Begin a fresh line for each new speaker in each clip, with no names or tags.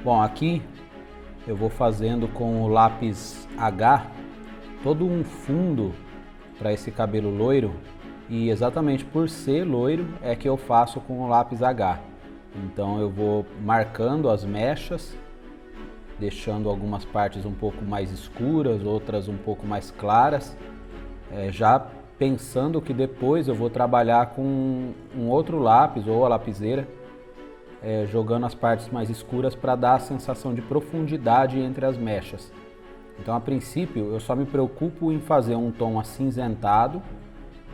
Bom, aqui eu vou fazendo com o lápis H todo um fundo para esse cabelo loiro, e exatamente por ser loiro é que eu faço com o lápis H. Então eu vou marcando as mechas, deixando algumas partes um pouco mais escuras, outras um pouco mais claras, já pensando que depois eu vou trabalhar com um outro lápis ou a lapiseira, jogando as partes mais escuras para dar a sensação de profundidade entre as mechas. Então, a princípio, eu só me preocupo em fazer um tom acinzentado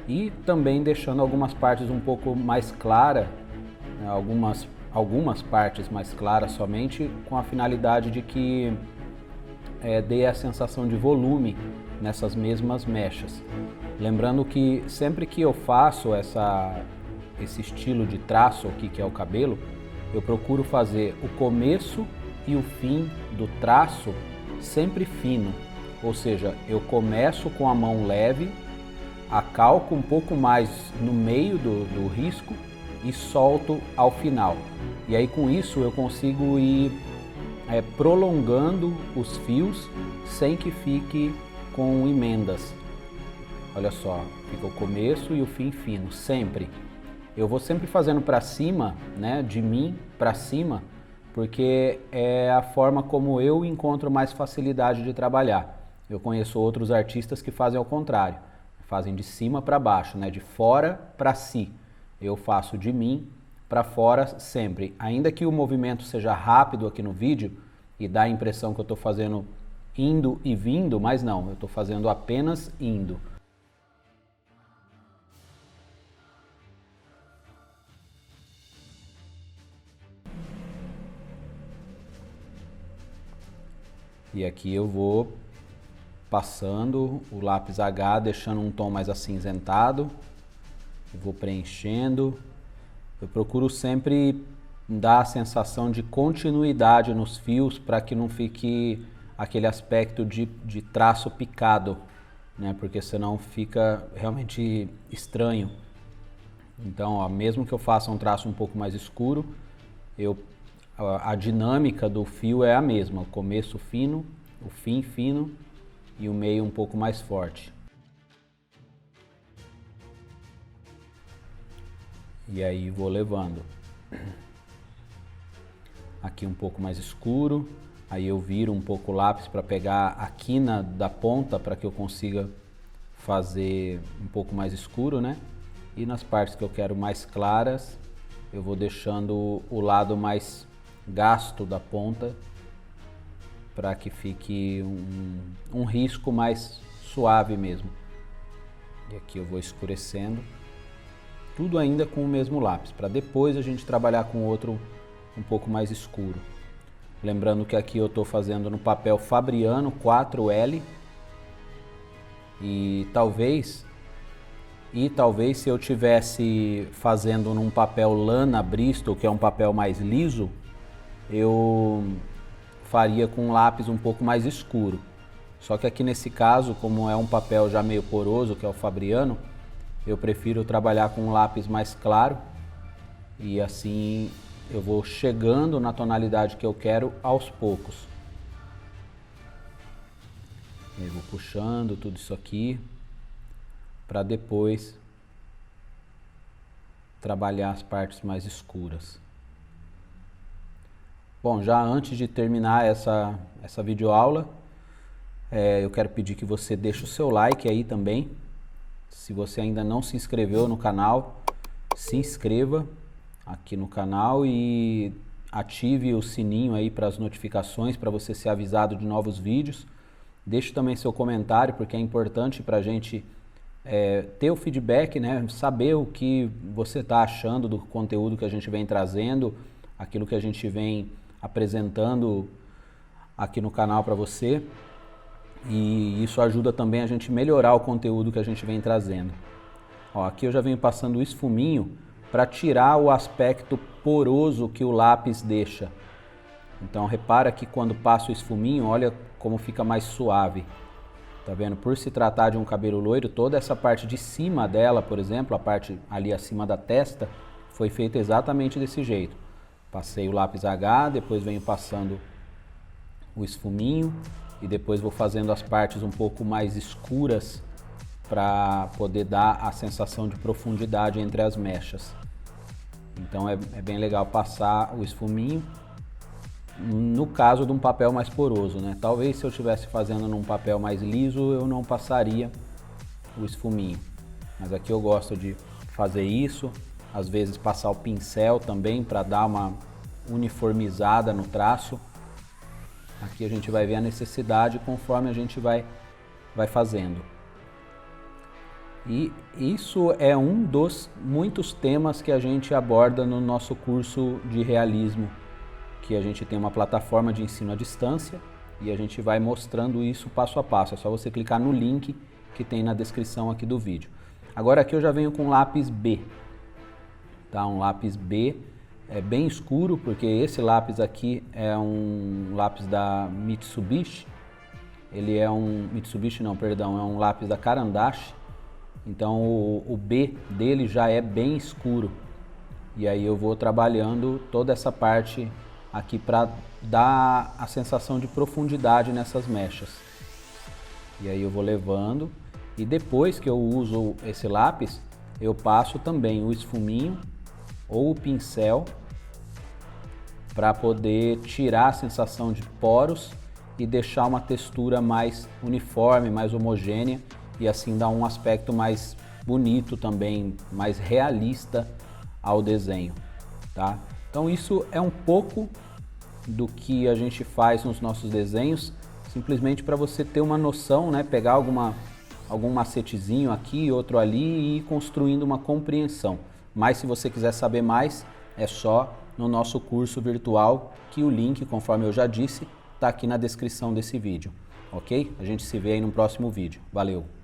e também deixando algumas partes um pouco mais claras, né, algumas partes mais claras somente, com a finalidade de que dê a sensação de volume nessas mesmas mechas. Lembrando que sempre que eu faço esse estilo de traço aqui, que é o cabelo, eu procuro fazer o começo e o fim do traço sempre fino, ou seja, eu começo com a mão leve, acalco um pouco mais no meio do risco e solto ao final. E aí com isso eu consigo ir prolongando os fios sem que fique com emendas. Olha só, fica o começo e o fim fino, sempre. Eu vou sempre fazendo para cima, né, de mim para cima, porque é a forma como eu encontro mais facilidade de trabalhar. Eu conheço outros artistas que fazem ao contrário, fazem de cima para baixo, né? De fora para si. Eu faço de mim para fora sempre. Ainda que o movimento seja rápido aqui no vídeo e dá a impressão que eu estou fazendo indo e vindo, mas não, eu estou fazendo apenas indo. E aqui eu vou passando o lápis H, deixando um tom mais acinzentado, vou preenchendo. Eu procuro sempre dar a sensação de continuidade nos fios para que não fique aquele aspecto de traço picado, né? Porque senão fica realmente estranho. Então, ó, mesmo que eu faça um traço um pouco mais escuro, a dinâmica do fio é a mesma, o começo fino, o fim fino e o meio um pouco mais forte. E aí vou levando. Aqui um pouco mais escuro, aí eu viro um pouco o lápis para pegar a quina da ponta para que eu consiga fazer um pouco mais escuro, né? E nas partes que eu quero mais claras, eu vou deixando o lado mais gasto da ponta para que fique um risco mais suave mesmo. E aqui eu vou escurecendo, tudo ainda com o mesmo lápis, para depois a gente trabalhar com outro um pouco mais escuro. Lembrando que aqui eu estou fazendo no papel Fabriano 4L e talvez se eu tivesse fazendo num papel lana Bristol, que é um papel mais liso, eu faria com um lápis um pouco mais escuro. Só que aqui nesse caso, como é um papel já meio poroso, que é o Fabriano, eu prefiro trabalhar com um lápis mais claro e assim eu vou chegando na tonalidade que eu quero aos poucos. Eu vou puxando tudo isso aqui para depois trabalhar as partes mais escuras. Bom, já antes de terminar essa videoaula, eu quero pedir que você deixe o seu like aí também. Se você ainda não se inscreveu no canal, se inscreva aqui no canal e ative o sininho aí para as notificações, para você ser avisado de novos vídeos. Deixe também seu comentário, porque é importante para a gente ter o feedback, né? Saber o que você está achando do conteúdo que a gente vem trazendo, aquilo que a gente vem apresentando aqui no canal para você, e isso ajuda também a gente melhorar o conteúdo que a gente vem trazendo. Ó, aqui eu já venho passando o esfuminho para tirar o aspecto poroso que o lápis deixa. Então repara que quando passo o esfuminho, olha como fica mais suave. Tá vendo? Por se tratar de um cabelo loiro, toda essa parte de cima dela, por exemplo, a parte ali acima da testa, foi feita exatamente desse jeito. Passei o lápis H, depois venho passando o esfuminho e depois vou fazendo as partes um pouco mais escuras para poder dar a sensação de profundidade entre as mechas. Então é bem legal passar o esfuminho no caso de um papel mais poroso, né? Talvez se eu estivesse fazendo num papel mais liso eu não passaria o esfuminho, mas aqui eu gosto de fazer isso, às vezes passar o pincel também para dar uma uniformizada no traço. Aqui a gente vai ver a necessidade conforme a gente vai fazendo. E isso é um dos muitos temas que a gente aborda no nosso curso de realismo, que a gente tem uma plataforma de ensino à distância e a gente vai mostrando isso passo a passo. É só você clicar no link que tem na descrição aqui do vídeo. Agora aqui eu já venho com lápis B, tá? Um lápis B é bem escuro, porque esse lápis aqui é um lápis da Mitsubishi. Ele é um Mitsubishi não, perdão, é um lápis da Caran-d'Ache. Então o B dele já é bem escuro. E aí eu vou trabalhando toda essa parte aqui para dar a sensação de profundidade nessas mechas. E aí eu vou levando e depois que eu uso esse lápis, eu passo também o esfuminho ou o pincel para poder tirar a sensação de poros e deixar uma textura mais uniforme, mais homogênea e assim dar um aspecto mais bonito também, mais realista ao desenho, tá? Então isso é um pouco do que a gente faz nos nossos desenhos, simplesmente para você ter uma noção, né? Pegar algum macetezinho aqui, outro ali e ir construindo uma compreensão. Mas se você quiser saber mais, é só no nosso curso virtual, que o link, conforme eu já disse, está aqui na descrição desse vídeo, ok? A gente se vê aí no próximo vídeo. Valeu!